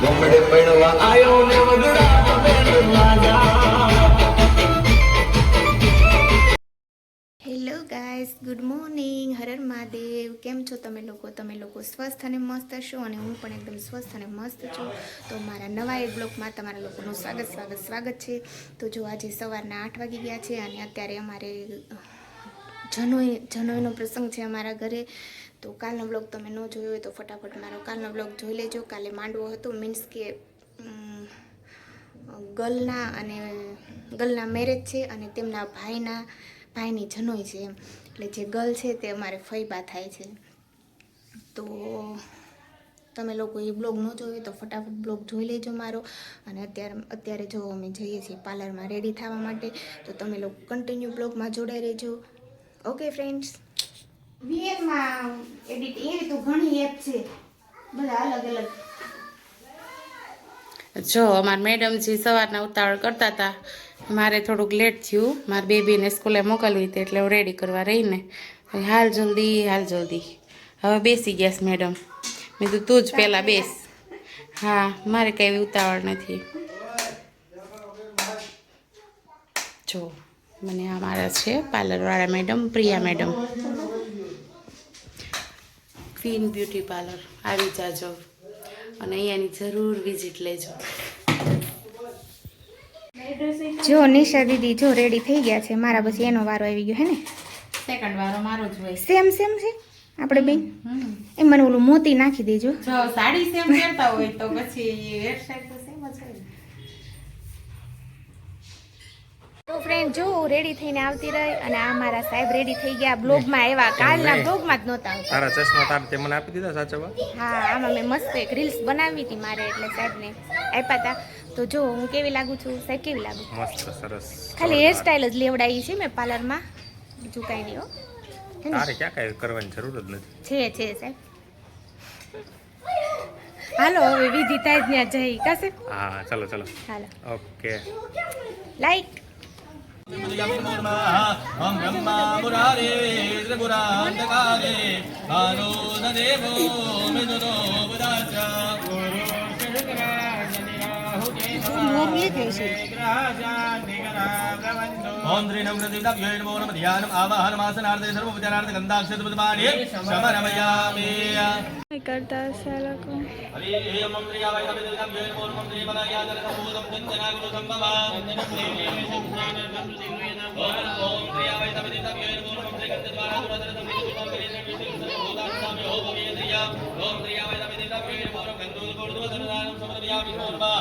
Hello guys, good morning. Har Har Mahadev. કેમ છો તમે લોકો સ્વસ્થ અને મસ્ત છો અને હું પણ એકદમ સ્વસ્થ અને મસ્ત છું. તો મારા નવા એક બ્લોગમાં તમારા લોકોનું સ્વાગત છે. તો જો આજે સવારના 8 વાગી ગયા છે અને અત્યારે અમારે જનોઈનો પ્રસંગ છે અમારા ઘરે. તો કાલનો બ્લોગ તમે ન જોયો હોય તો ફટાફટ મારો કાલનો બ્લોગ જોઈ લેજો. કાલે માંડવો હતો, મીન્સ કે ગર્લના મેરેજ છે અને તેમના ભાઈની જનોઈ છે એમ. એટલે જે ગર્લ છે તે અમારે ફઈબા થાય છે. તો તમે લોકો એ બ્લોગ ન જોયો તો ફટાફટ બ્લોગ જોઈ લેજો મારો. અને અત્યારે જો અમે જઈએ છીએ પાર્લરમાં રેડી થવા માટે. તો તમે લોકો કન્ટિન્યુ બ્લોગમાં જોડાઈ રહેજો. Okay friends. વીએમાં એડિટિંગ એવી તો ઘણી એપ છે, બધા અલગ અલગ. જો અમારા મેડમજી સવારના ઉતાવળ કરતા હતા, મારે થોડુંક લેટ થયું. મારી બેબીને સ્કૂલે મોકલવી હતી એટલે હું રેડી કરવા રહીને હાલ જલ્દી. હવે બેસી ગયા મેડમ. મેં કીધું તું જ પહેલાં બેસ. હા, મારે કઈ એવી ઉતાવળ નથી. જો મને અમારા છે પાર્લરવાળા madam, Priya madam, queen beauty parlour. આવી જાજો અને અહીંયાની જરૂર વિઝિટ લેજો. જો નિશા દીદી જો રેડી થઈ ગયા છે. મારા પછી એનો વારો આવી ગયો હે ને. સેકન્ડ વારો મારો જ હોય. સેમ છે આપણે બે. એ મને ઓલું મોતી નાખી દેજો. જો સાડી સેમ પહેરતા હોય તો પછી હેરસ્ટાઈલ તો સેમ જ હોય. તો ફ્રેન્ડ જો રેડી થઈને આવતી રહી અને આ મારા સાહેબ રેડી થઈ ગયા. બ્લોગમાં આવ્યા, કાલના બ્લોગમાં જ નહોતા આવતા. તારા ચશ્મા તાર તે મને આપી દીધા સાચવા? હા, આમાં મેં મસ્ત એક રીલ્સ બનાવી હતી મારે, એટલે સાહેબને આપ્યા હતા. તો જો હું કેવી લાગુ છું, સાહેબ કેવી લાગુ? મસ્ત સરસ. ખાલી હેરસ્ટાઈલ જ લેવડાવી છે મેં પાર્લરમાં, બીજું કાંઈ નહીં હો. તારે ક્યાં કાંઈ કરવાની જરૂર જ નથી. છે સાહેબ. હાલો હવે વિધિ થાય ત્યાં જઈ કાશે. હા ચલો હાલો ઓકે. લાઈક ओम ब्रह्मा मुरारे त्रिपुरांतकारे आनोद देवो मिदुनो बुदाचा गुरु ओम त्रिनम प्रतिदव्यै नमो नमः ध्यानम आवाहनमासनार्थे सर्वोपचारार्थे गन्धाक्षतपदपाणि समरमयामि करता सालको हरि ओम त्रियावै तमिदव्यै नमो नमः त्रिपदायाजनकभूतं चन्दनागुरु संभवा ओम त्रियावै तमिदव्यै नमो नमः त्रिगन्धद्वारादुरदरतमिदुपमगिरिन्द्रविष्णुभूतांसामि हो भवेन्द्रिया ओम त्रियावै तमिदव्यै नमो नमः गन्धोदकोर्ध्वतनदानं समर्पयामि नमः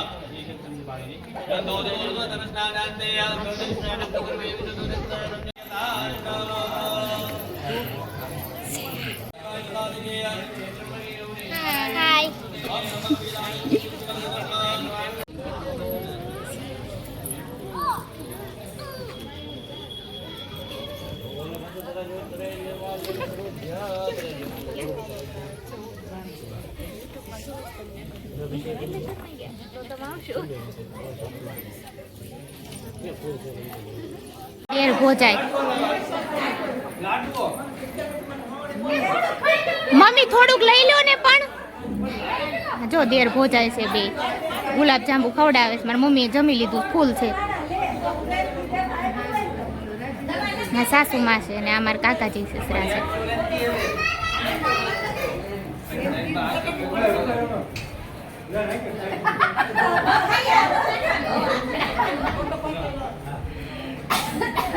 गन्धोदकोर्ध्वतनस्नानान्ते हाय देर हो जाए मम्मी થોડુંક લઈ લો ને પણ જો દેર ભોજાય છે. બે ગુલાબ જાંબુ ખવડાવે છે. મારી મમ્મીએ જમી લીધું, ફૂલ છે. ના સાસુમાં છે ને અમારા કાકાજી સસરા છે.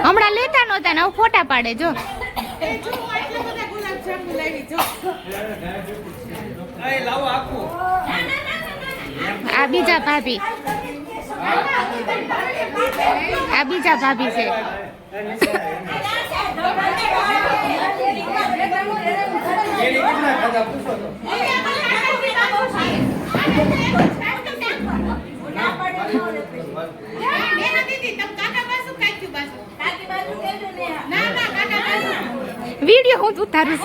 હમણાં લેતા નહોતા ને હવે ફોટા પાડે જો. આ બીજા ભાભી છે. વિડીયો હું ઉતારું.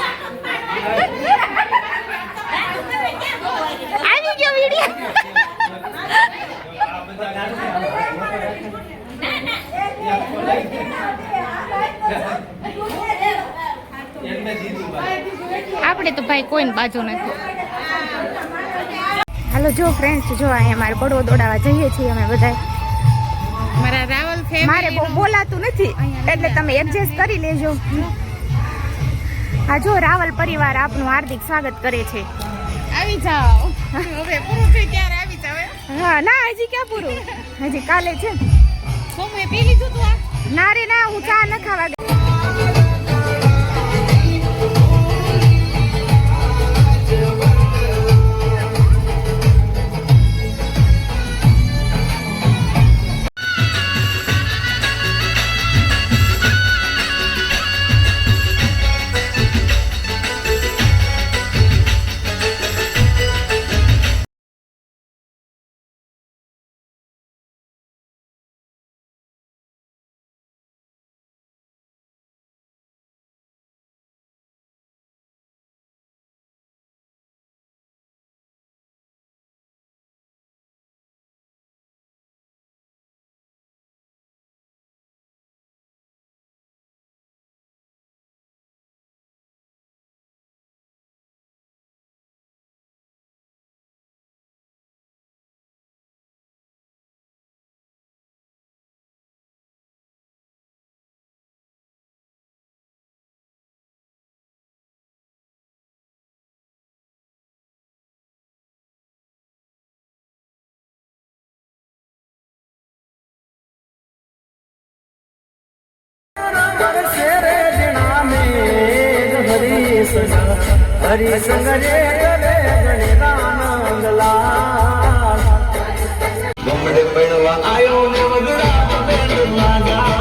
આવી ગયો વિડીયો. આપણે તો ભાઈ કોઈને બાજુ નથી. હાલો જો ફ્રેન્ડ્સ, જો અહીંયા મારે બળવો દોડાવવા જઈએ છીએ અમે બધા. મારા રાવલ મારે બહુ બોલાતું નથી એટલે તમે એડજસ્ટ કરી લેજો. આ જો રાવલ પરિવાર આપનું હાર્દિક સ્વાગત કરે છે. આવી જાઓ. હવે પૂરું થઈ ત્યારે આવી જાઓ. હા ના, હજી ક્યાં પૂરું, હજી કાલે છે. સોમે પી લીધું તું આ? ના રે ના, હું ચા ન ખાવા ગઈ. हरि संग रे गले गणेरानंद लाल गोमडे बनवा आयो ने वगड़ा बेन लागा